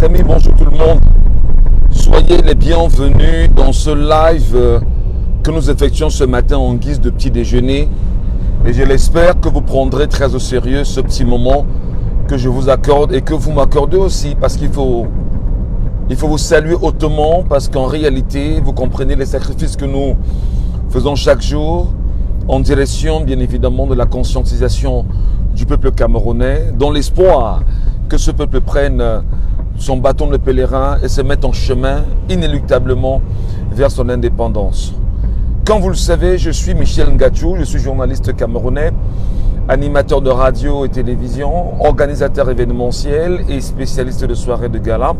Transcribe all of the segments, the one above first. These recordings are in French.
amis, bonjour tout le monde. Soyez les bienvenus dans ce live que nous effectuons ce matin en guise de petit déjeuner. Et je l'espère que vous prendrez très au sérieux ce petit moment que je vous accorde et que vous m'accordez aussi, parce qu'il faut vous saluer hautement, parce qu'en réalité, vous comprenez les sacrifices que nous faisons chaque jour en direction, bien évidemment, de la conscientisation du peuple camerounais, dans l'espoir que ce peuple prenne son bâton de pèlerin et se mette en chemin inéluctablement vers son indépendance. Comme vous le savez, je suis Michel Ngachou, je suis journaliste camerounais, animateur de radio et télévision, organisateur événementiel et spécialiste de soirées de gala.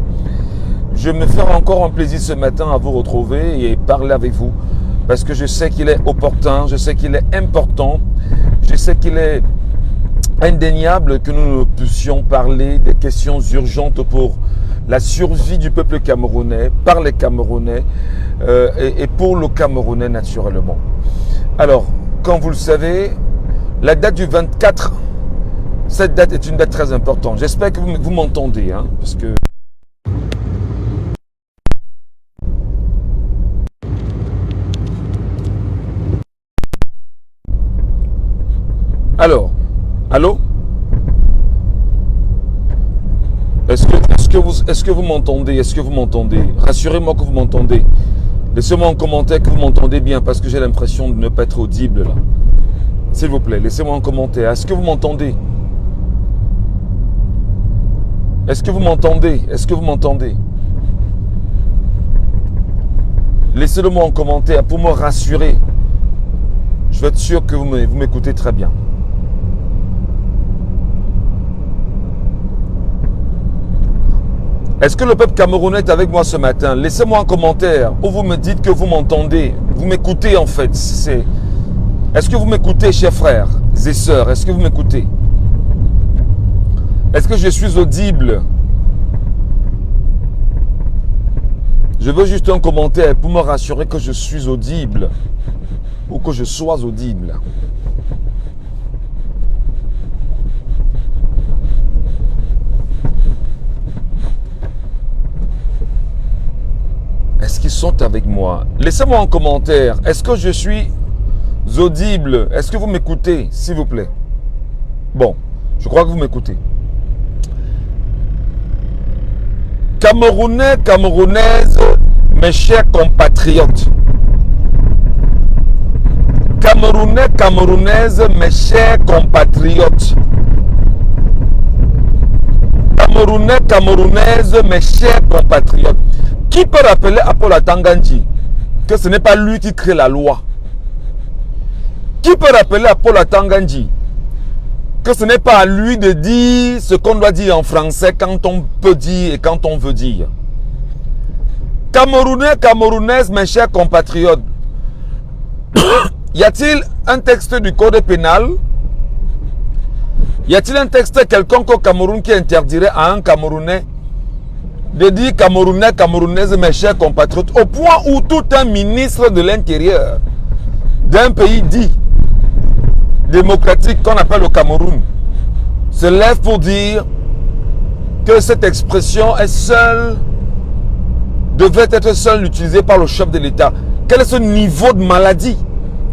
Je me fais encore un plaisir ce matin à vous retrouver et parler avec vous, parce que je sais qu'il est opportun, je sais qu'il est important, je sais qu'il est indéniable que nous puissions parler des questions urgentes pour la survie du peuple camerounais, par les Camerounais et pour le Camerounais naturellement. Alors, comme vous le savez, la date du 24, cette date est une date très importante. J'espère que vous m'entendez, hein, parce que... Alors, allô? Est-ce que vous m'entendez? Est-ce que vous m'entendez? Rassurez-moi que vous m'entendez. Laissez-moi en commentaire que vous m'entendez bien, parce que j'ai l'impression de ne pas être audible là. S'il vous plaît, laissez-moi en commentaire. Est-ce que vous m'entendez? Est-ce que vous m'entendez? Est-ce que vous m'entendez? Laissez-le-moi en commentaire pour me rassurer. Je vais être sûr que vous m'écoutez très bien. Est-ce que le peuple camerounais est avec moi ce matin? Laissez-moi un commentaire où vous me dites que vous m'entendez. Vous m'écoutez en fait. Est-ce que vous m'écoutez, chers frères et sœurs? Est-ce que vous m'écoutez? Est-ce que je suis audible? Je veux juste un commentaire pour me rassurer que je suis audible ou que je sois audible. Est-ce qu'ils sont avec moi? Laissez-moi un commentaire. Est-ce que je suis audible? Est-ce que vous m'écoutez, s'il vous plaît? Bon, je crois que vous m'écoutez. Camerounais, Camerounaises, mes chers compatriotes. Camerounais, Camerounaises, mes chers compatriotes. Camerounais, Camerounaises, mes chers compatriotes. Qui peut rappeler à Paul Atanga-Nji que ce n'est pas lui qui crée la loi? Qui peut rappeler à Paul Atanga-Nji que ce n'est pas à lui de dire ce qu'on doit dire en français quand on peut dire et quand on veut dire? Camerounais, Camerounaises, mes chers compatriotes, y a-t-il un texte du code pénal? Y a-t-il un texte quelconque au Cameroun qui interdirait à un Camerounais de dire Camerounais, Camerounaises, mes chers compatriotes, au point où tout un ministre de l'Intérieur d'un pays dit démocratique qu'on appelle le Cameroun se lève pour dire que cette expression est seule, devrait être seule utilisée par le chef de l'État? Quel est ce niveau de maladie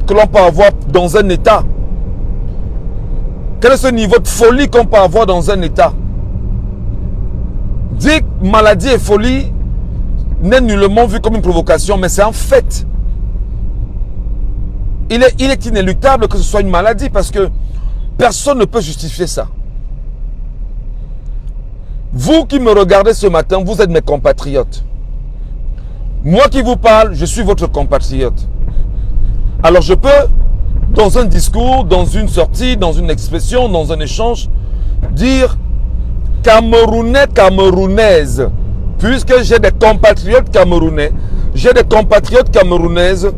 que l'on peut avoir dans un État? Quel est ce niveau de folie qu'on peut avoir dans un État? Dire maladie et folie n'est nullement vu comme une provocation, mais c'est un fait. Il est inéluctable que ce soit une maladie, parce que personne ne peut justifier ça. Vous qui me regardez ce matin, vous êtes mes compatriotes. Moi qui vous parle, je suis votre compatriote. Alors je peux, dans un discours, dans une sortie, dans une expression, dans un échange, dire Camerounais, Camerounaises, puisque j'ai des compatriotes camerounais, j'ai des compatriotes camerounaises.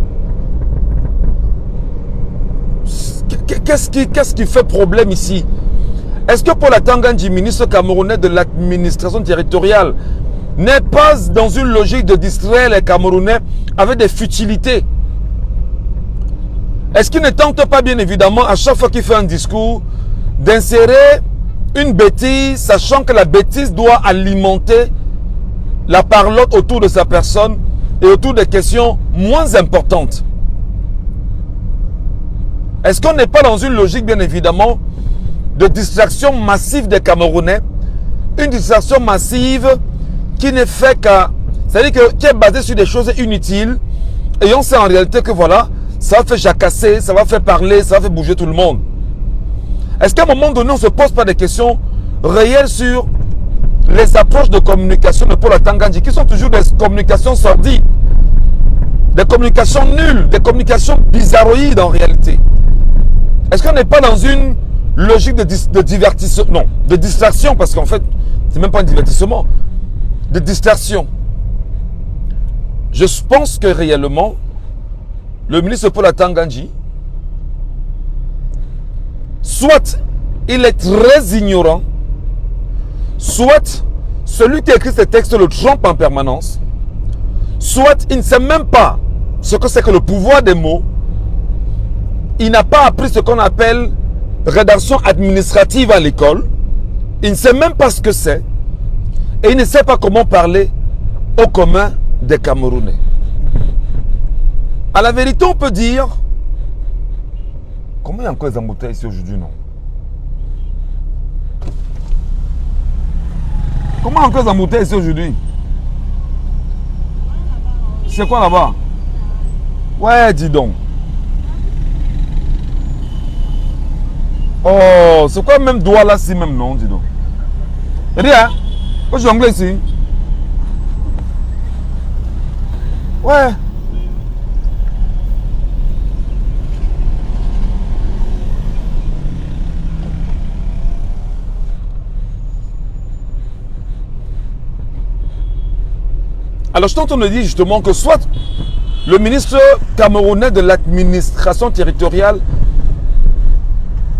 Qu'est-ce qui fait problème ici? Est-ce que Paul Atanga-Nji, ministre camerounais de l'administration territoriale, n'est pas dans une logique de distraire les Camerounais avec des futilités? Est-ce qu'il ne tente pas bien évidemment à chaque fois qu'il fait un discours d'insérer une bêtise, sachant que la bêtise doit alimenter la parlotte autour de sa personne et autour des questions moins importantes. Est-ce qu'on n'est pas dans une logique, bien évidemment, de distraction massive des Camerounais? Une distraction massive qui n'est fait qu'à... C'est-à-dire qui est basée sur des choses inutiles. Et on sait en réalité que voilà, ça va faire jacasser, ça va faire parler, ça va faire bouger tout le monde. Est-ce qu'à un moment donné, on ne se pose pas des questions réelles sur les approches de communication de Paul Atanga Nji, qui sont toujours des communications sordides, des communications nulles, des communications bizarroïdes en réalité? Est-ce qu'on n'est pas dans une logique de divertissement, non, de distraction, parce qu'en fait, c'est même pas un divertissement, de distraction? Je pense que réellement, le ministre Paul Atanga Nji, soit il est très ignorant, soit celui qui a écrit ces textes le trompe en permanence, soit il ne sait même pas ce que c'est que le pouvoir des mots. Il n'a pas appris ce qu'on appelle rédaction administrative à l'école. Il ne sait même pas ce que c'est. Et il ne sait pas comment parler au commun des Camerounais. À la vérité, on peut dire... Comment il y a encore des embouteillages ici aujourd'hui, non? Comment il y a encore des embouteillages ici aujourd'hui? C'est quoi là-bas? Ouais, dis donc. Oh, c'est quoi même doigt là, si même non, dis donc. Rien. Moi, je suis anglais ici. Ouais. Alors, je t'entends dire justement que soit le ministre camerounais de l'administration territoriale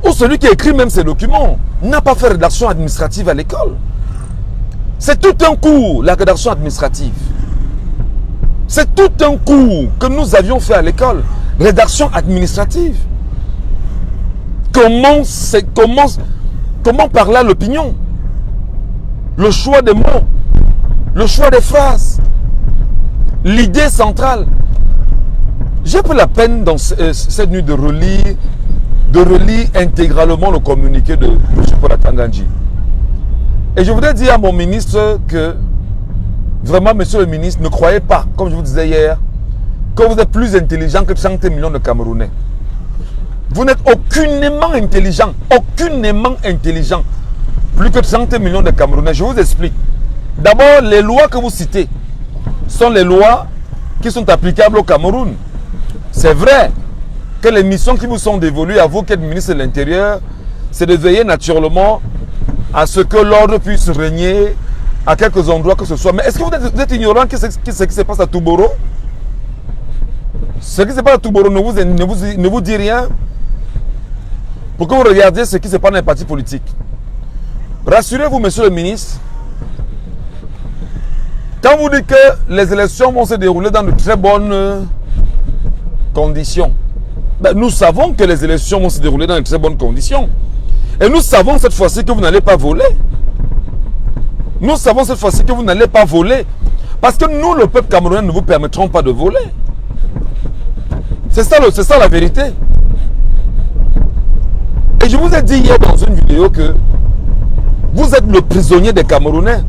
ou celui qui écrit même ces documents n'a pas fait rédaction administrative à l'école. C'est tout un cours, la rédaction administrative. C'est tout un cours que nous avions fait à l'école. Rédaction administrative. Comment parler à l'opinion? Le choix des mots. Le choix des phrases. L'idée centrale. J'ai pris la peine dans cette nuit de relire intégralement le communiqué de M. Paul Atanga Nji. Et je voudrais dire à mon ministre que, vraiment, monsieur le ministre, ne croyez pas, comme je vous disais hier, que vous êtes plus intelligent que 100 millions de Camerounais. Vous n'êtes aucunement intelligent, plus que 100 millions de Camerounais. Je vous explique. D'abord, les lois que vous citez sont les lois qui sont applicables au Cameroun. C'est vrai que les missions qui vous sont dévolues à vous, qui êtes ministre de l'Intérieur, c'est de veiller naturellement à ce que l'ordre puisse régner à quelques endroits que ce soit. Mais est-ce que vous êtes ignorant de ce qui se passe à Touboro? Ce qui se passe à Touboro ne vous dit rien pour que vous regardiez ce qui se passe dans les partis politiques. Rassurez-vous, monsieur le ministre, quand vous dites que les élections vont se dérouler dans de très bonnes conditions, ben nous savons que les élections vont se dérouler dans de très bonnes conditions. Et nous savons cette fois-ci que vous n'allez pas voler. Nous savons cette fois-ci que vous n'allez pas voler. Parce que nous, le peuple camerounais, ne vous permettrons pas de voler. C'est ça la vérité. Et je vous ai dit hier dans une vidéo que vous êtes le prisonnier des Camerounais.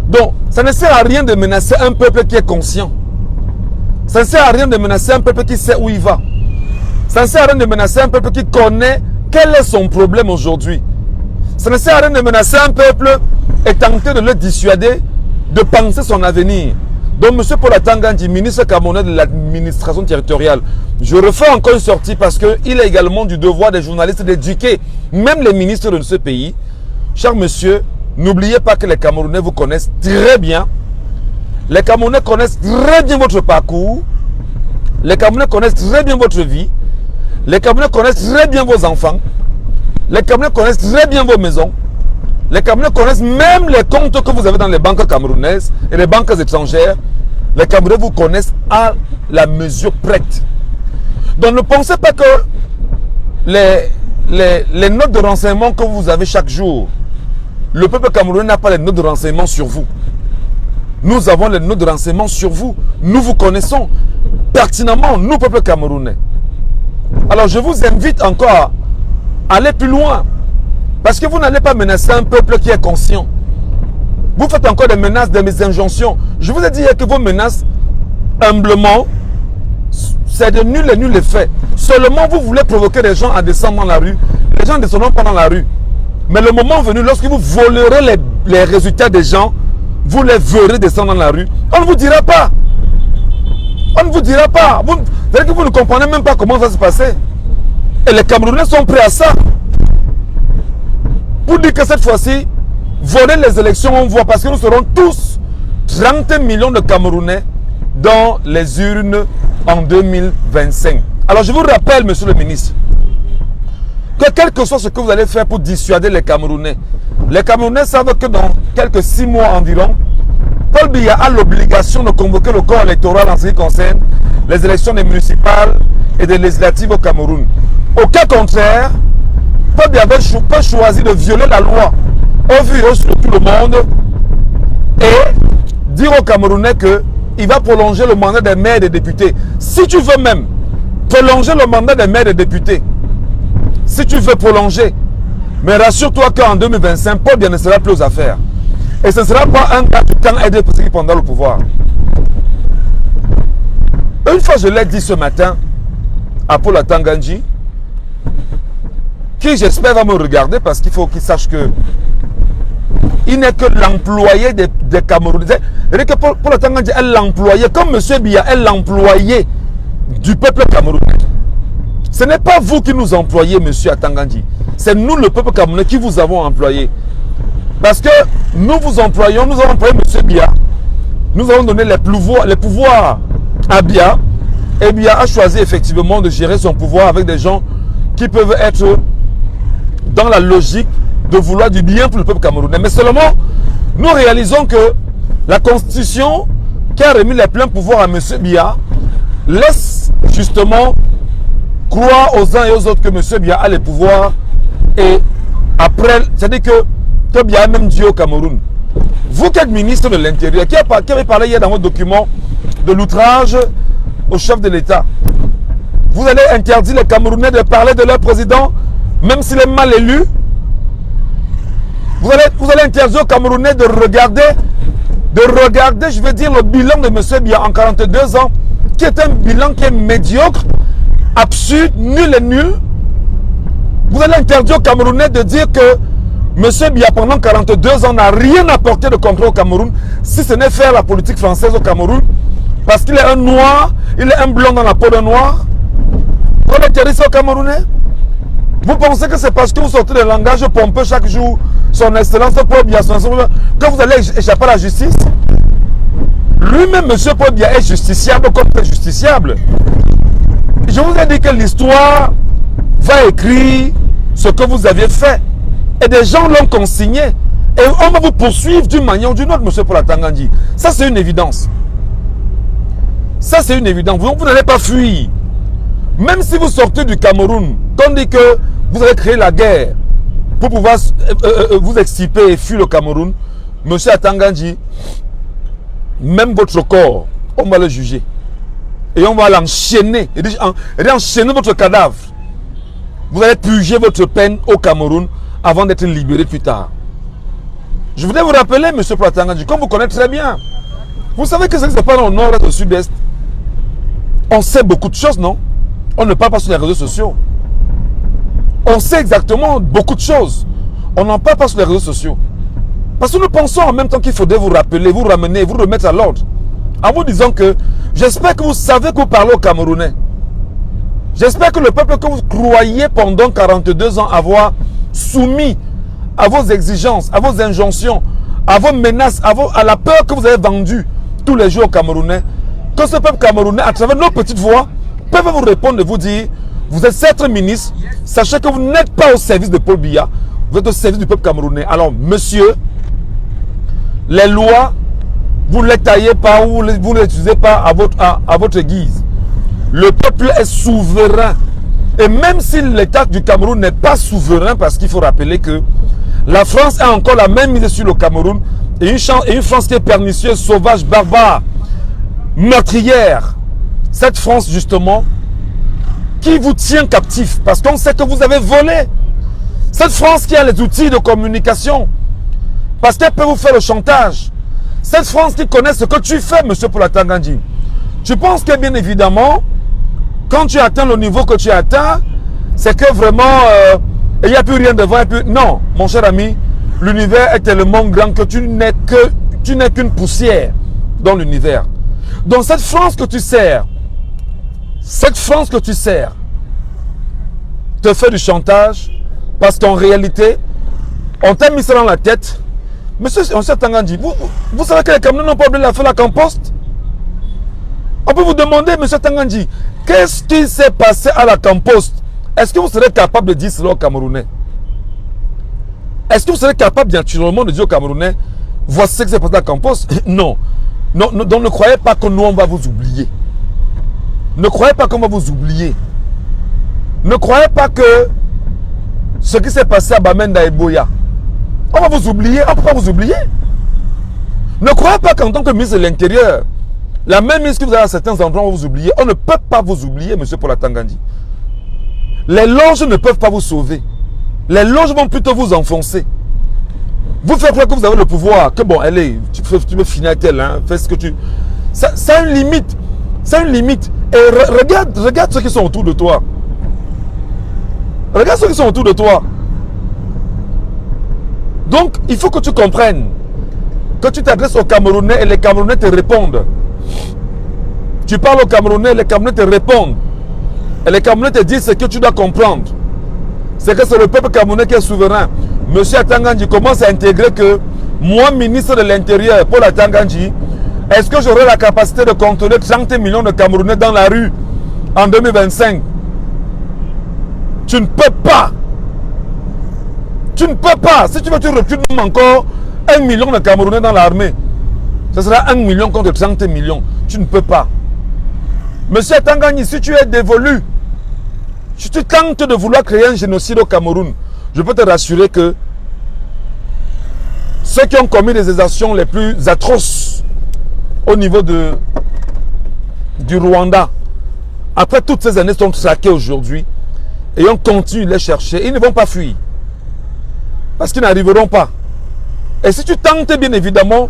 Donc, ça ne sert à rien de menacer un peuple qui est conscient. Ça ne sert à rien de menacer un peuple qui sait où il va. Ça ne sert à rien de menacer un peuple qui connaît quel est son problème aujourd'hui. Ça ne sert à rien de menacer un peuple et tenter de le dissuader de penser son avenir. Donc, M. Paul Atanga Nji, ministre camerounais de l'administration territoriale, je refais encore une sortie parce qu'il a également du devoir des journalistes d'éduquer même les ministres de ce pays. Cher monsieur, n'oubliez pas que les Camerounais vous connaissent très bien. Les Camerounais connaissent très bien votre parcours. Les Camerounais connaissent très bien votre vie. Les Camerounais connaissent très bien vos enfants. Les Camerounais connaissent très bien vos maisons. Les Camerounais connaissent même les comptes que vous avez dans les banques camerounaises et les banques étrangères. Les Camerounais vous connaissent à la mesure prête. Donc ne pensez pas que les notes de renseignement que vous avez chaque jour, le peuple camerounais n'a pas les notes de renseignement sur vous. Nous avons les notes de renseignement sur vous. Nous vous connaissons pertinemment, nous, peuple camerounais. Alors, je vous invite encore à aller plus loin. Parce que vous n'allez pas menacer un peuple qui est conscient. Vous faites encore des menaces, des injonctions. Je vous ai dit que vos menaces, humblement, c'est de nul et nul effet. Seulement, vous voulez provoquer les gens à descendre dans la rue. Les gens ne descendront pas dans la rue. Mais le moment venu, lorsque vous volerez les résultats des gens, vous les verrez descendre dans la rue. On ne vous dira pas. On ne vous dira pas. C'est-à-dire que vous ne comprenez même pas comment ça va se passer. Et les Camerounais sont prêts à ça. Pour dire que cette fois-ci, voler les élections, on voit, parce que nous serons tous 30 millions de Camerounais dans les urnes en 2025. Alors je vous rappelle, monsieur le ministre, que quel que soit ce que vous allez faire pour dissuader les Camerounais savent que dans quelques 6 mois environ, Paul Biya a l'obligation de convoquer le corps électoral en ce qui concerne les élections des municipales et des législatives au Cameroun. Au cas contraire, Paul Biya peut choisir de violer la loi au vu et sur tout le monde et dire aux Camerounais qu'il va prolonger le mandat des maires et des députés. Si tu veux même prolonger le mandat des maires et des députés, si tu veux prolonger, mais rassure-toi qu'en 2025, Paul Biya ne sera plus aux affaires. Et ce ne sera pas un cas du temps aidé pour ceux qui prendront le pouvoir. Une fois, je l'ai dit ce matin à Paul Atangandji, qui j'espère va me regarder parce qu'il faut qu'il sache que il n'est que l'employé des Camerounais. C'est-à-dire que Paul Atangandji est l'employé, comme M. Biya est l'employé du peuple camerounais. Ce n'est pas vous qui nous employez, M. Atangandji. C'est nous, le peuple camerounais, qui vous avons employé. Parce que nous vous employons, nous avons employé M. Biya. Nous avons donné les pouvoirs à Biya. Et Biya a choisi effectivement de gérer son pouvoir avec des gens qui peuvent être dans la logique de vouloir du bien pour le peuple camerounais. Mais seulement, nous réalisons que la Constitution qui a remis les pleins pouvoirs à M. Biya laisse justement croire aux uns et aux autres que M. Biya a les pouvoirs. Et après, c'est-à-dire que Biya a même Dieu au Cameroun. Vous qui êtes ministre de l'Intérieur, qui avez parlé hier dans votre document de l'outrage au chef de l'État, vous allez interdire les Camerounais de parler de leur président, même s'il est mal élu. Vous allez interdire aux Camerounais de regarder, je veux dire, le bilan de M. Biya en 42 ans, qui est un bilan qui est médiocre, absurde, nul et nul. Vous allez interdire aux Camerounais de dire que M. Biya, pendant 42 ans, n'a rien apporté de concret au Cameroun, si ce n'est faire la politique française au Cameroun, parce qu'il est un noir, il est un blanc dans la peau d'un noir. Vous allez interdire ça aux Camerounais? Vous pensez que c'est parce que vous sortez des langages pompeux chaque jour, son excellence Paul Biya, que vous allez échapper à la justice? Lui-même, M. Paul Biya, est justiciable comme c'est justiciable. Je vous ai dit que l'histoire va écrire ce que vous aviez fait. Et des gens l'ont consigné. Et on va vous poursuivre d'une manière ou d'une autre, M. Paul Atangandji. Ça, c'est une évidence. Ça, c'est une évidence. Vous n'allez pas fuir. Même si vous sortez du Cameroun, qu'on dit que vous avez créé la guerre pour pouvoir vous extirper et fuir le Cameroun, M. Atangandji, même votre corps, on va le juger. Et on va l'enchaîner. Et enchaîner votre cadavre. Vous allez purger votre peine au Cameroun avant d'être libéré plus tard. Je voudrais vous rappeler, M. Paul Atangandji, comme vous connaissez très bien, vous savez que ce qui se passe au nord et au sud-est, on sait beaucoup de choses, non? On ne parle pas sur les réseaux sociaux. On sait exactement beaucoup de choses. On n'en parle pas sur les réseaux sociaux. Parce que nous pensons en même temps qu'il faudrait vous rappeler, vous ramener, vous remettre à l'ordre. En vous disant que j'espère que vous savez que vous parlez aux Camerounais. J'espère que le peuple que vous croyez pendant 42 ans avoir soumis à vos exigences, à vos injonctions, à vos menaces, à la peur que vous avez vendue tous les jours aux Camerounais, que ce peuple camerounais, à travers nos petites voix, peut vous répondre et vous dire, vous êtes certes ministre, sachez que vous n'êtes pas au service de Paul Biya, vous êtes au service du peuple camerounais. Alors, monsieur, les lois, vous ne les taillez pas ou vous ne les utilisez pas à votre guise. Le peuple est souverain. Et même si l'État du Cameroun n'est pas souverain, parce qu'il faut rappeler que la France a encore la même mise sur le Cameroun Et une France qui est pernicieuse, sauvage, barbare, meurtrière. Cette France, justement, qui vous tient captif parce qu'on sait que vous avez volé. Cette France qui a les outils de communication parce qu'elle peut vous faire le chantage. Cette France qui connaît ce que tu fais, monsieur Poula-Tangandji. Tu penses que, bien évidemment, quand tu atteins le niveau que tu atteins, c'est que vraiment, il n'y a plus rien devant. Non, mon cher ami, l'univers est tellement grand que tu n'es qu'une poussière dans l'univers. Donc cette France que tu sers, te fait du chantage parce qu'en réalité, on t'a mis ça dans la tête. Monsieur Tangandji, vous savez que les Camerounais n'ont pas oublié la fête à compost? On peut vous demander, monsieur Tangandji, qu'est-ce qui s'est passé à la compost? Est-ce que vous serez capable de dire cela aux Camerounais? Est-ce que vous serez capable naturellement de dire aux Camerounais, voici ce qui s'est passé à la compost? Non. Non, donc ne croyez pas que nous, on va vous oublier. Ne croyez pas qu'on va vous oublier. Ne croyez pas que ce qui s'est passé à Bamenda et Boya, on va vous oublier. On ne peut pas vous oublier. Ne croyez pas qu'en tant que ministre de l'Intérieur, la même ministre que vous avez à certains endroits, on va vous oublier. On ne peut pas vous oublier, monsieur Poula-Tangandji. Les loges ne peuvent pas vous sauver. Les loges vont plutôt vous enfoncer. Vous faites croire que vous avez le pouvoir. Que bon, allez, tu peux finir avec elle, hein, fais ce que tu... Ça a une limite. C'est une limite. Et regarde ceux qui sont autour de toi. Regarde ceux qui sont autour de toi. Donc, il faut que tu comprennes que tu t'adresses aux Camerounais et les Camerounais te répondent. Tu parles aux Camerounais et les Camerounais te répondent. Et les Camerounais te disent ce que tu dois comprendre. C'est que c'est le peuple camerounais qui est souverain. Monsieur Tangandji commence à intégrer que moi, ministre de l'Intérieur, Paul Tangandji, est-ce que j'aurai la capacité de contrôler 30 millions de Camerounais dans la rue en 2025? Tu ne peux pas. Tu ne peux pas. Si tu veux, tu recules encore 1 million de Camerounais dans l'armée. Ce sera 1 million contre 30 millions. Tu ne peux pas. Monsieur Tangandji, si tu es dévolu, si tu tentes de vouloir créer un génocide au Cameroun, je peux te rassurer que ceux qui ont commis les exactions les plus atroces au niveau du Rwanda, après toutes ces années, sont traqués aujourd'hui et on continue de les chercher. Ils ne vont pas fuir parce qu'ils n'arriveront pas. Et si tu tentes bien évidemment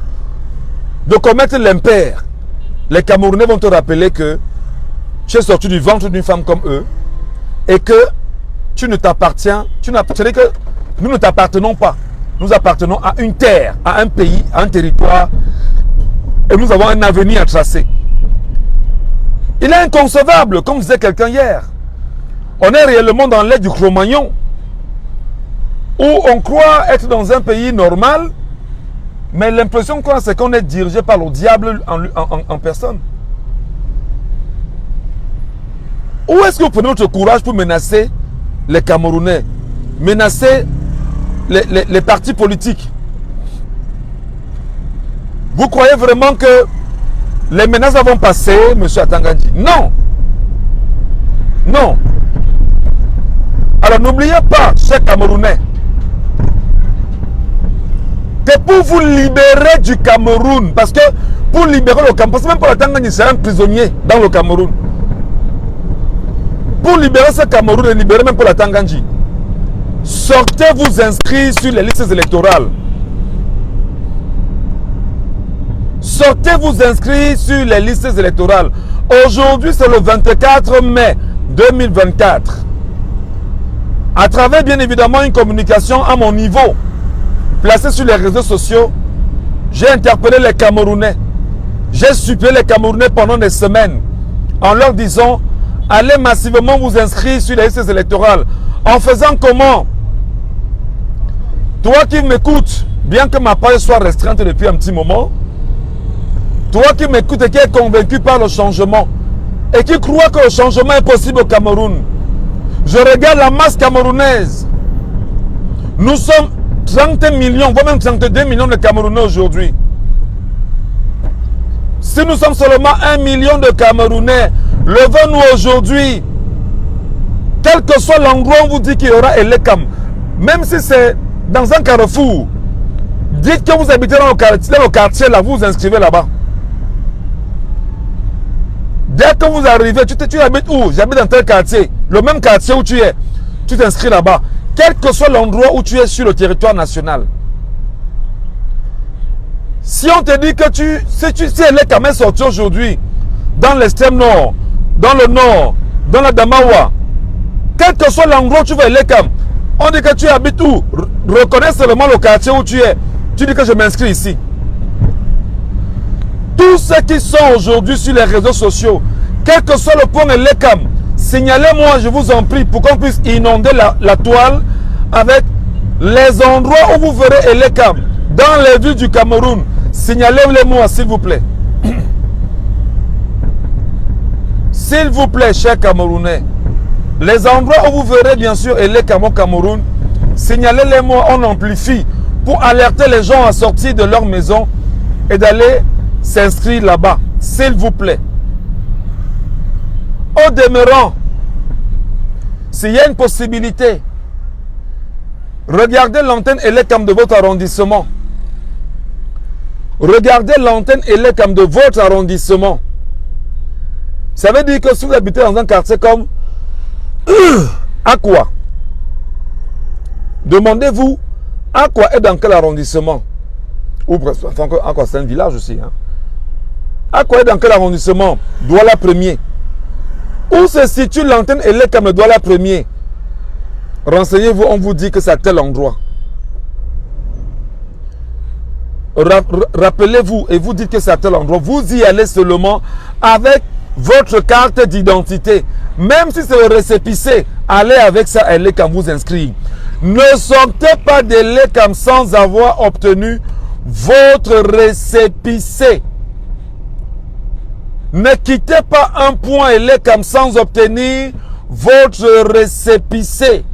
de commettre l'impair, les Camerounais vont te rappeler que tu es sorti du ventre d'une femme comme eux et que tu ne t'appartiens, c'est-à-dire que nous ne t'appartenons pas. Nous appartenons à une terre, à un pays, à un territoire et nous avons un avenir à tracer. Il est inconcevable, comme disait quelqu'un hier. On est réellement dans l'ère du Cro-Magnon où on croit être dans un pays normal, mais l'impression qu'on a, c'est qu'on est dirigé par le diable en personne. Où est-ce que vous prenez votre courage pour menacer les Camerounais, menacer les partis politiques? Vous croyez vraiment que les menaces vont passer, monsieur Tangandji? Non. Non. Alors n'oubliez pas, chers Camerounais, que pour vous libérer du Cameroun, parce que pour libérer le Cameroun, parce que même pour le Tangandji, c'est un prisonnier dans le Cameroun. Pour libérer ce Cameroun et libérer même pour la Tangandji, sortez vous inscrire sur les listes électorales. Sortez vous inscrire sur les listes électorales. Aujourd'hui, c'est le 24 mai 2024. À travers, bien évidemment, une communication à mon niveau, placée sur les réseaux sociaux, j'ai interpellé les Camerounais. J'ai supplié les Camerounais pendant des semaines en leur disant: allez massivement vous inscrire sur les listes électorales. En faisant comment? Toi qui m'écoutes, bien que ma page soit restreinte depuis un petit moment, toi qui m'écoutes et qui es convaincu par le changement, et qui croit que le changement est possible au Cameroun, je regarde la masse camerounaise. Nous sommes 30 millions, voire même 32 millions de Camerounais aujourd'hui. Si nous sommes seulement 1 million de Camerounais, levons-nous aujourd'hui. Quel que soit l'endroit où on vous dit qu'il y aura Elekam, même si c'est dans un carrefour, Dites que vous habitez dans le quartier là, vous vous inscrivez là-bas. Dès que vous arrivez, tu habites où? J'habite dans tel quartier. Le même quartier où tu es. Tu t'inscris là-bas. Quel que soit l'endroit où tu es sur le territoire national. Si on te dit que si elle est quand même sortie aujourd'hui, dans l'extrême nord, dans le nord, dans la Damawa, quel que soit l'endroit où tu vas aller, on dit que tu habites où? Reconnais seulement le quartier où tu es. Tu dis que je m'inscris ici. Tous ceux qui sont aujourd'hui sur les réseaux sociaux, quel que soit le point Elekam, signalez-moi, je vous en prie, pour qu'on puisse inonder la toile avec les endroits où vous verrez Elekam dans les villes du Cameroun. Signalez-les-moi, s'il vous plaît. S'il vous plaît, chers Camerounais, les endroits où vous verrez bien sûr Elekam au Cameroun, signalez-les-moi, on amplifie pour alerter les gens à sortir de leur maison et d'aller s'inscrire là-bas, s'il vous plaît. Au demeurant, s'il y a une possibilité, regardez l'antenne Elekam de votre arrondissement. Regardez l'antenne Elekam de votre arrondissement. Ça veut dire que si vous habitez dans un quartier comme Aqua, demandez-vous Aqua est dans quel arrondissement? Ou enfin, Aqua c'est un village aussi. Hein. Aqua est dans quel arrondissement? Douala premier. Où se situe l'antenne Elekam de Douala premier? Renseignez-vous, on vous dit que c'est à tel endroit. Rappelez-vous et vous dites que c'est à tel endroit. Vous y allez seulement avec votre carte d'identité. Même si c'est le récépissé, allez avec ça à Elekam vous inscrire. Ne sortez pas de Elekam sans avoir obtenu votre récépissé. Ne quittez pas un point Elekam sans obtenir votre récépissé.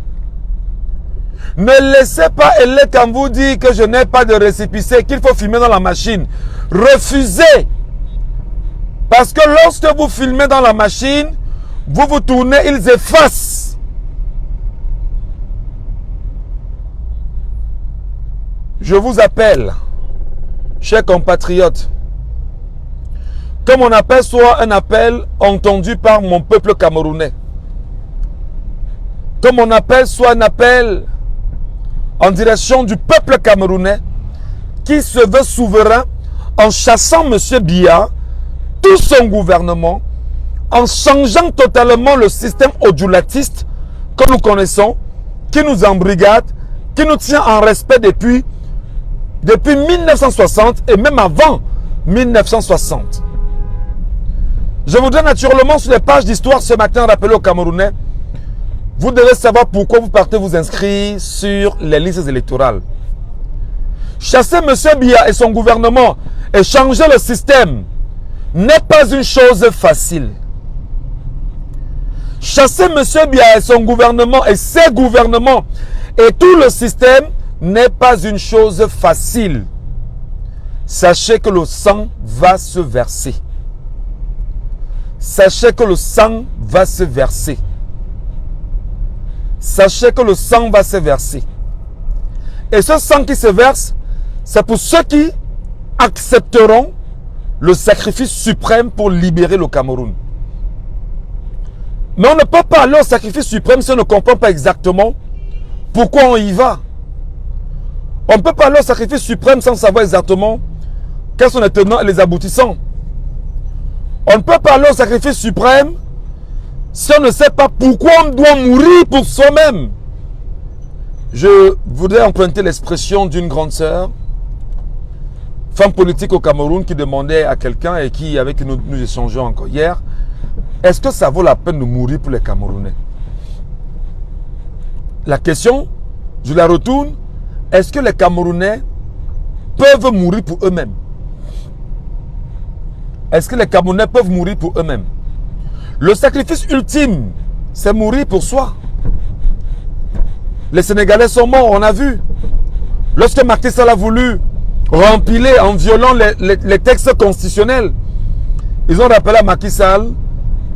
Ne laissez pas Elekam vous dire que je n'ai pas de récépissé, qu'il faut filmer dans la machine. Refusez. Parce que lorsque vous filmez dans la machine, vous vous tournez, ils effacent. Je vous appelle, chers compatriotes, que mon appel soit un appel entendu par mon peuple camerounais. Que mon appel soit un appel en direction du peuple camerounais qui se veut souverain en chassant M. Biya, tout son gouvernement, en changeant totalement le système odjulatiste que nous connaissons, qui nous embrigade, qui nous tient en respect depuis 1960 et même avant 1960. Je voudrais naturellement sur les pages d'histoire ce matin rappeler aux Camerounais, vous devez savoir pourquoi vous partez vous inscrire sur les listes électorales. Chasser M. Biya et son gouvernement et changer le système n'est pas une chose facile. Chasser M. Biya et son gouvernement et ses gouvernements et tout le système n'est pas une chose facile. Sachez que le sang va se verser. Sachez que le sang va se verser. Sachez que le sang va se verser. Et ce sang qui se verse, c'est pour ceux qui accepteront le sacrifice suprême pour libérer le Cameroun. Mais on ne peut pas aller au sacrifice suprême si on ne comprend pas exactement pourquoi on y va. On ne peut pas aller au sacrifice suprême sans savoir exactement quels sont les tenants et les aboutissants. On ne peut pas aller au sacrifice suprême si on ne sait pas pourquoi on doit mourir pour soi-même. Je voudrais emprunter l'expression d'une grande sœur, femme politique au Cameroun, qui demandait à quelqu'un et qui, avec nous échangeons encore hier, est-ce que ça vaut la peine de mourir pour les Camerounais? La question, je la retourne, est-ce que les Camerounais peuvent mourir pour eux-mêmes? Est-ce que les Camerounais peuvent mourir pour eux-mêmes? Le sacrifice ultime, c'est mourir pour soi. Les Sénégalais sont morts, on a vu. Lorsque Macky Sall a voulu rempiler en violant les textes constitutionnels, ils ont rappelé à Macky Sall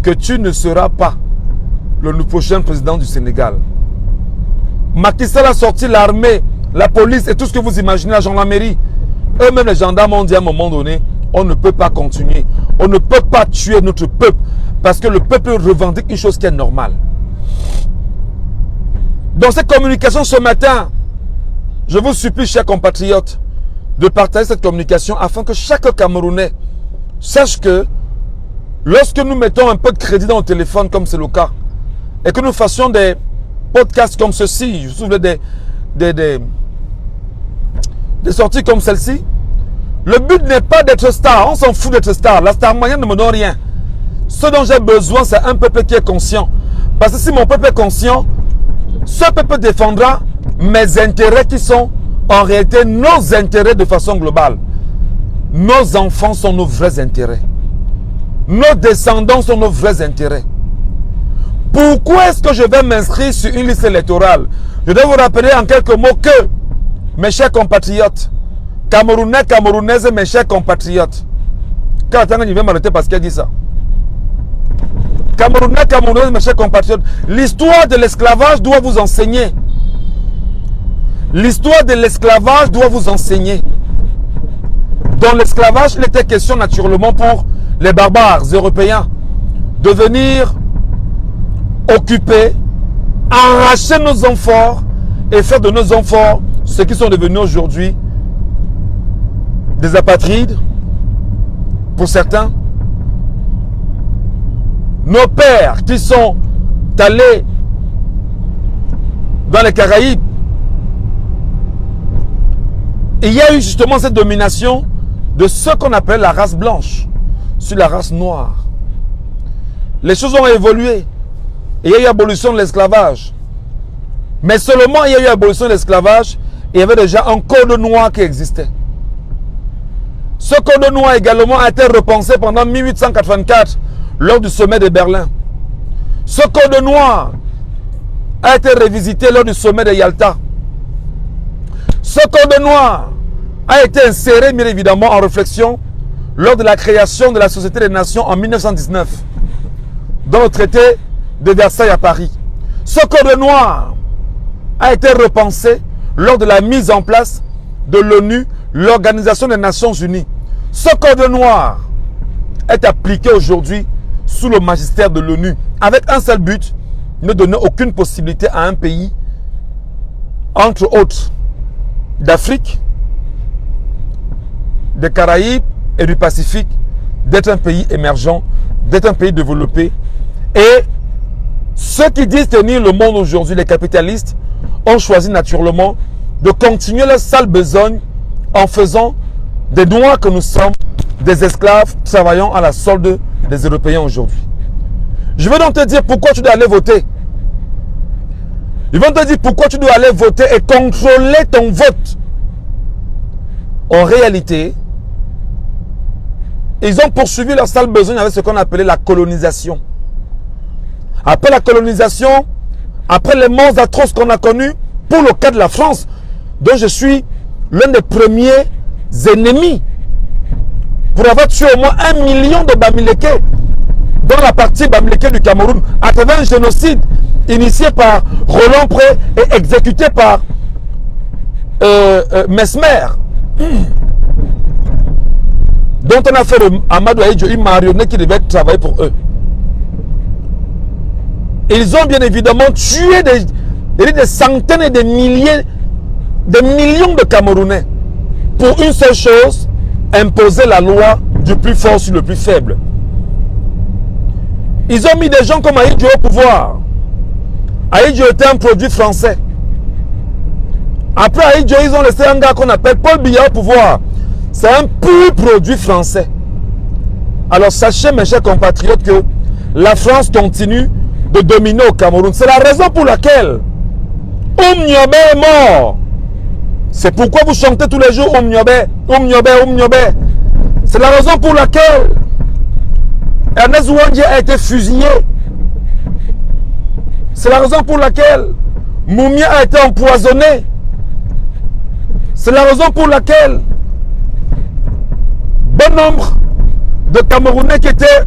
que tu ne seras pas le prochain président du Sénégal. Macky Sall a sorti l'armée la police et tout ce que vous imaginez, la gendarmerie. Eux-mêmes, les gendarmes ont dit à un moment donné, on ne peut pas continuer. On ne peut pas tuer notre peuple. Parce que le peuple revendique une chose qui est normale. Dans cette communication ce matin, je vous supplie, chers compatriotes, de partager cette communication afin que chaque Camerounais sache que lorsque nous mettons un peu de crédit dans le téléphone, comme c'est le cas, et que nous fassions des podcasts comme ceci, je vous souviens des sorties comme celle-ci, le but n'est pas d'être star. On s'en fout d'être star. La star moyenne ne me donne rien. Ce dont j'ai besoin, c'est un peuple qui est conscient. Parce que si mon peuple est conscient, ce peuple défendra mes intérêts qui sont en réalité nos intérêts de façon globale. Nos enfants sont nos vrais intérêts. Nos descendants sont nos vrais intérêts. Pourquoi est-ce que je vais m'inscrire sur une liste électorale? Je dois vous rappeler en quelques mots que, mes chers compatriotes, Camerounais, Camerounaises, mes chers compatriotes, quand il vient m'arrêter parce qu'il a dit ça. Camerounais, Camerounaises, mes chers compatriotes, l'histoire de l'esclavage doit vous enseigner. L'histoire de l'esclavage doit vous enseigner. Dans l'esclavage, il était question naturellement pour les barbares européens de venir occuper, arracher nos enfants et faire de nos enfants ceux qui sont devenus aujourd'hui des apatrides, pour certains. Nos pères qui sont allés dans les Caraïbes, il y a eu justement cette domination de ce qu'on appelle la race blanche sur la race noire. Les choses ont évolué. Il y a eu abolition de l'esclavage. Mais seulement il y a eu abolition de l'esclavage, il y avait déjà un code noir qui existait. Ce code noir également a été repensé pendant 1884 lors du sommet de Berlin. Ce code noir a été revisité lors du sommet de Yalta. Ce code noir a été inséré bien évidemment en réflexion lors de la création de la Société des Nations en 1919 dans le traité de Versailles à Paris. Ce code noir a été repensé lors de la mise en place de l'ONU, l'Organisation des Nations Unies. Ce code noir est appliqué aujourd'hui sous le magistère de l'ONU avec un seul but, ne donner aucune possibilité à un pays, entre autres, d'Afrique, des Caraïbes et du Pacifique, d'être un pays émergent, d'être un pays développé. Et ceux qui disent tenir le monde aujourd'hui, les capitalistes, ont choisi naturellement de continuer leur sale besogne en faisant des noirs que nous sommes, des esclaves travaillant à la solde des Européens aujourd'hui. Je vais donc te dire pourquoi tu dois aller voter. Ils vont te dire pourquoi tu dois aller voter et contrôler ton vote. En réalité, ils ont poursuivi leur sale besogne avec ce qu'on appelait la colonisation. Après la colonisation, après les morts atroces qu'on a connus, pour le cas de la France, dont je suis l'un des premiers ennemis, pour avoir tué au moins 1 million de Bamileke dans la partie Bamileke du Cameroun, à travers un génocide initié par Roland Pré et exécuté par Mesmer, dont on a fait de Amadou Ahidjo une marionnette qui devait travailler pour eux. Ils ont bien évidemment tué des centaines et des milliers, des millions de Camerounais pour une seule chose, imposer la loi du plus fort sur le plus faible. Ils ont mis des gens comme Ahidjo au pouvoir. Ahidjo était un produit français. Après Ahidjo, ils ont laissé un gars qu'on appelle Paul Biya au pouvoir. C'est un pur produit français. Alors sachez, mes chers compatriotes, que la France continue de dominer au Cameroun. C'est la raison pour laquelle Oumniobé est mort. C'est pourquoi vous chantez tous les jours Oumniobé, Oumniobé, Oumniobé. C'est la raison pour laquelle Ernest Ouandjé a été fusillé. C'est la raison pour laquelle Moumia a été empoisonné. C'est la raison pour laquelle bon nombre de Camerounais qui étaient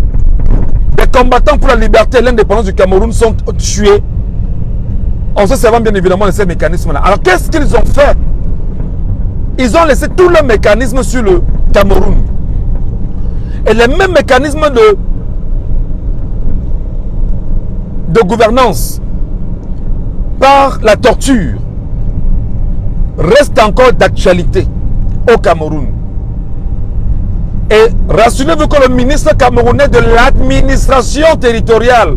des combattants pour la liberté et l'indépendance du Cameroun sont tués en se servant bien évidemment de ces mécanismes-là. Alors qu'est-ce qu'ils ont fait ils ont laissé tout le mécanisme sur le Cameroun. Et les mêmes mécanismes de gouvernance par la torture restent encore d'actualité au Cameroun. Et rassurez-vous que le ministre camerounais de l'administration territoriale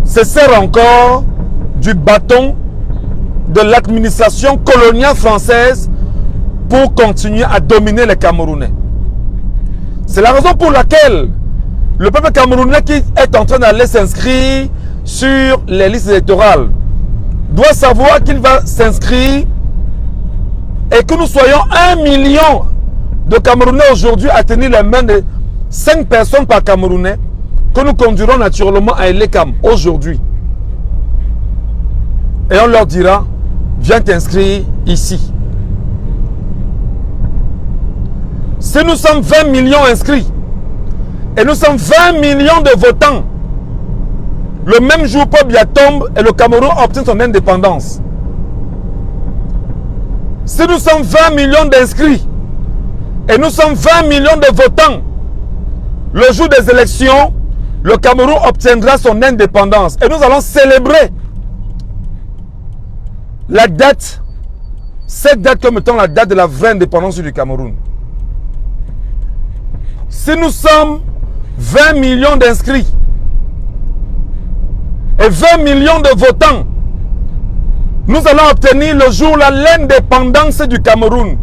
se sert encore du bâton de l'administration coloniale française pour continuer à dominer les Camerounais. C'est la raison pour laquelle le peuple camerounais qui est en train d'aller s'inscrire sur les listes électorales doit savoir qu'il va s'inscrire et que nous soyons 1 million de Camerounais aujourd'hui à tenir les mains de 5 personnes par Camerounais que nous conduirons naturellement à Elekam aujourd'hui. Et on leur dira, viens t'inscrire ici. Si nous sommes 20 millions inscrits et nous sommes 20 millions de votants, le même jour Paul Biya tombe et le Cameroun obtient son indépendance. Si nous sommes 20 millions d'inscrits et nous sommes 20 millions de votants, le jour des élections, le Cameroun obtiendra son indépendance. Et nous allons célébrer la date, cette date comme étant la date de la vraie indépendance du Cameroun. Si nous sommes 20 millions d'inscrits et 20 millions de votants, nous allons obtenir le jour là l'indépendance du Cameroun.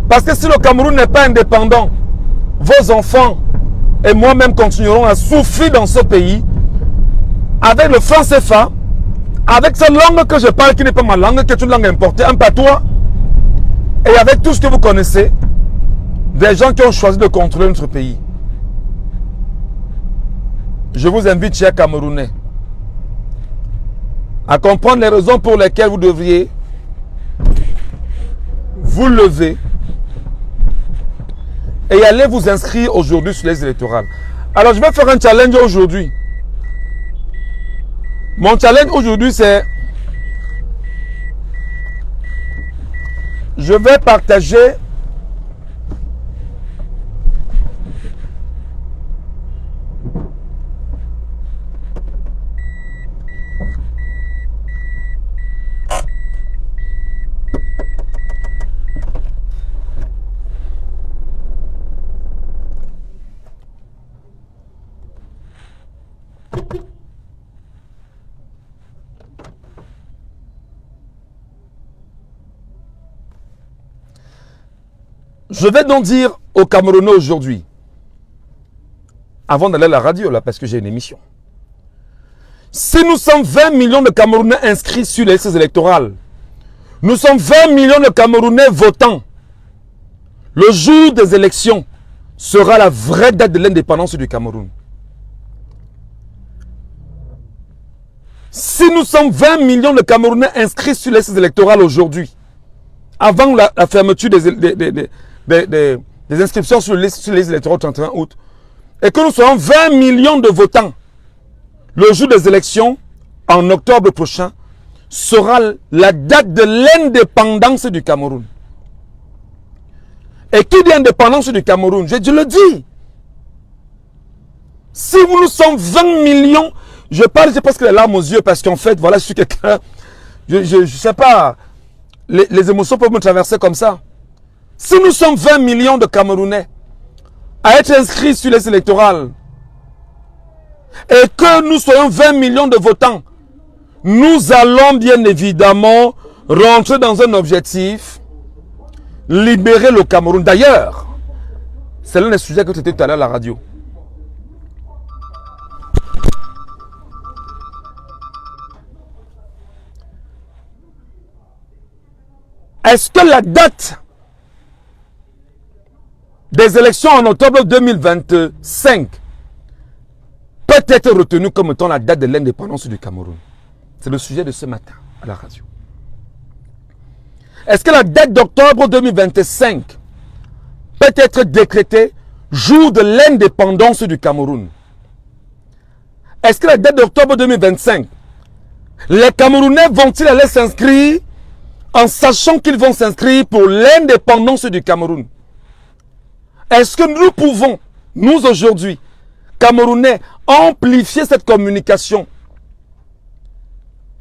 Parce que si le Cameroun n'est pas indépendant, vos enfants et moi-même continuerons à souffrir dans ce pays avec le franc CFA, avec cette langue que je parle qui n'est pas ma langue, qui est une langue importée, un patois, et avec tout ce que vous connaissez, des gens qui ont choisi de contrôler notre pays. Je vous invite, chers Camerounais, à comprendre les raisons pour lesquelles vous devriez vous lever et aller vous inscrire aujourd'hui sur les électorales. Alors, je vais faire un challenge aujourd'hui. Mon challenge aujourd'hui, c'est... Je vais partager... Je vais donc dire aux Camerounais aujourd'hui, avant d'aller à la radio là, parce que j'ai une émission, si nous sommes 20 millions de Camerounais inscrits sur les listes électorales, nous sommes 20 millions de Camerounais votants, le jour des élections sera la vraie date de l'indépendance du Cameroun. Si nous sommes 20 millions de Camerounais inscrits sur les listes électorales aujourd'hui, avant la fermeture des inscriptions sur les listes électorales au 31 août, et que nous soyons 20 millions de votants, le jour des élections, en octobre prochain, sera la date de l'indépendance du Cameroun. Et qui dit indépendance du Cameroun? Je le dis. Si nous sommes 20 millions, je parle, j'ai presque les larmes aux yeux, parce qu'en fait, voilà, je suis quelqu'un, je sais pas, les émotions peuvent me traverser comme ça. Si nous sommes 20 millions de Camerounais à être inscrits sur les électorales et que nous soyons 20 millions de votants, nous allons bien évidemment rentrer dans un objectif, libérer le Cameroun. D'ailleurs, c'est l'un des sujets que tu étais tout à l'heure à la radio. Est-ce que la date des élections en octobre 2025 peut être retenue comme étant la date de l'indépendance du Cameroun? C'est le sujet de ce matin à la radio. Est-ce que la date d'octobre 2025 peut être décrétée jour de l'indépendance du Cameroun? Est-ce que la date d'octobre 2025, les Camerounais vont-ils aller s'inscrire en sachant qu'ils vont s'inscrire pour l'indépendance du Cameroun. Est-ce que nous pouvons, nous aujourd'hui, Camerounais, amplifier cette communication?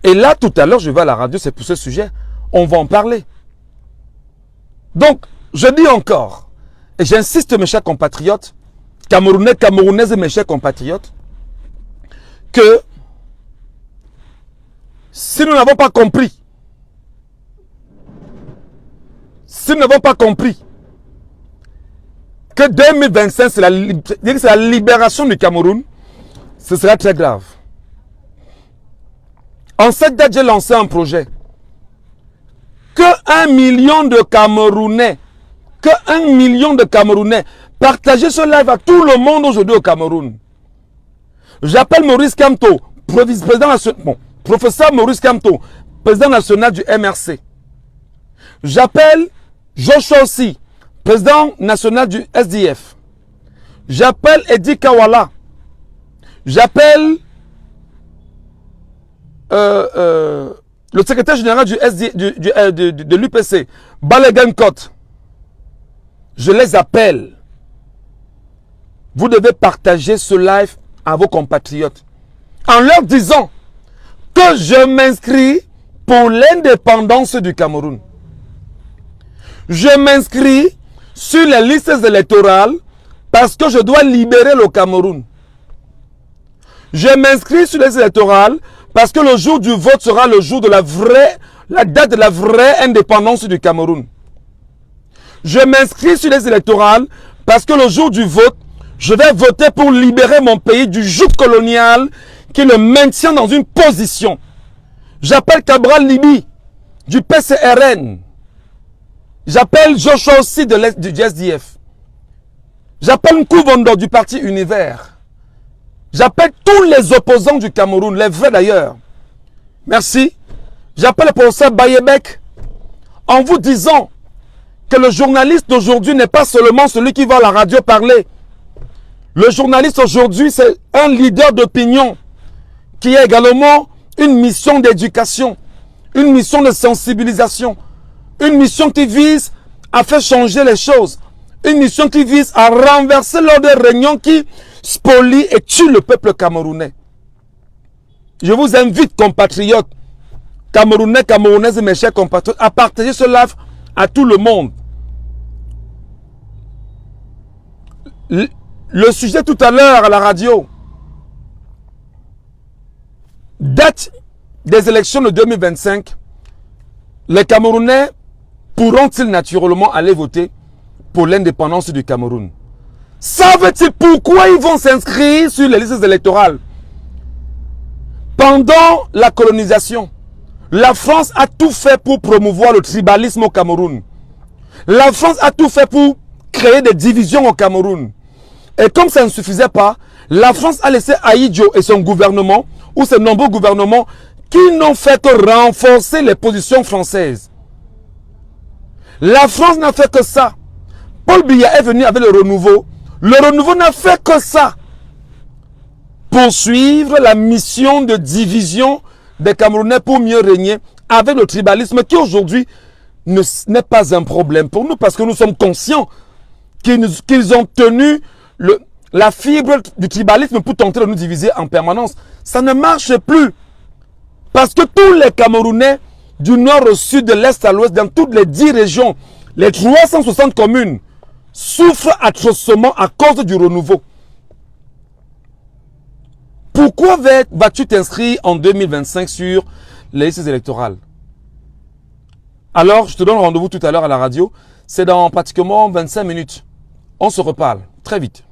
Et là, tout à l'heure, je vais à la radio, c'est pour ce sujet, on va en parler. Donc, je dis encore, et j'insiste mes chers compatriotes, Camerounais, Camerounaises et mes chers compatriotes, que si nous n'avons pas compris, que 2025, c'est la libération du Cameroun, ce sera très grave. En cette date, j'ai lancé un projet. Que 1 million de Camerounais, partagez ce live à tout le monde aujourd'hui au Cameroun. J'appelle Maurice Kamto, professeur Maurice Kamto, président national du MRC. J'appelle Joshua aussi, président national du SDF. J'appelle Eddie Kawala. J'appelle le secrétaire général de l'UPC, Balegan Kot. Je les appelle. Vous devez partager ce live à vos compatriotes en leur disant que je m'inscris pour l'indépendance du Cameroun. Je m'inscris sur les listes électorales parce que je dois libérer le Cameroun. Je m'inscris sur les listes électorales parce que le jour du vote sera le jour de la date de la vraie indépendance du Cameroun. Je m'inscris sur les électorales parce que le jour du vote, je vais voter pour libérer mon pays du joug colonial qui le maintient dans une position. J'appelle Cabral Libi du PCRN. J'appelle Joshua aussi du SDF. J'appelle Nkouvondo du parti Univers. J'appelle tous les opposants du Cameroun, les vrais d'ailleurs. Merci. J'appelle le professeur Bayebek en vous disant que le journaliste d'aujourd'hui n'est pas seulement celui qui va à la radio parler. Le journaliste aujourd'hui, c'est un leader d'opinion qui a également une mission d'éducation, une mission de sensibilisation, une mission qui vise à faire changer les choses, une mission qui vise à renverser l'ordre régnant qui spolie et tue le peuple camerounais. Je vous invite, compatriotes, Camerounais, Camerounaises et mes chers compatriotes, à partager ce live à tout le monde. Le sujet tout à l'heure à la radio, date des élections de 2025, les Camerounais pourront-ils naturellement aller voter pour l'indépendance du Cameroun? Savent-ils pourquoi ils vont s'inscrire sur les listes électorales? Pendant la colonisation, la France a tout fait pour promouvoir le tribalisme au Cameroun. La France a tout fait pour créer des divisions au Cameroun. Et comme ça ne suffisait pas, la France a laissé Ahidjo et son gouvernement, ou ses nombreux gouvernements, qui n'ont fait que renforcer les positions françaises. La France n'a fait que ça. Paul Biya est venu avec le renouveau. Le renouveau n'a fait que ça. Poursuivre la mission de division des Camerounais pour mieux régner avec le tribalisme qui aujourd'hui n'est pas un problème pour nous parce que nous sommes conscients qu'ils ont tenu la fibre du tribalisme pour tenter de nous diviser en permanence. Ça ne marche plus. Parce que tous les Camerounais du nord au sud, de l'est à l'ouest, dans toutes les 10 régions, les 360 communes, souffrent atrocement à cause du renouveau. Pourquoi vas-tu t'inscrire en 2025 sur les listes électorales? Alors, je te donne rendez-vous tout à l'heure à la radio. C'est dans pratiquement 25 minutes. On se reparle très vite.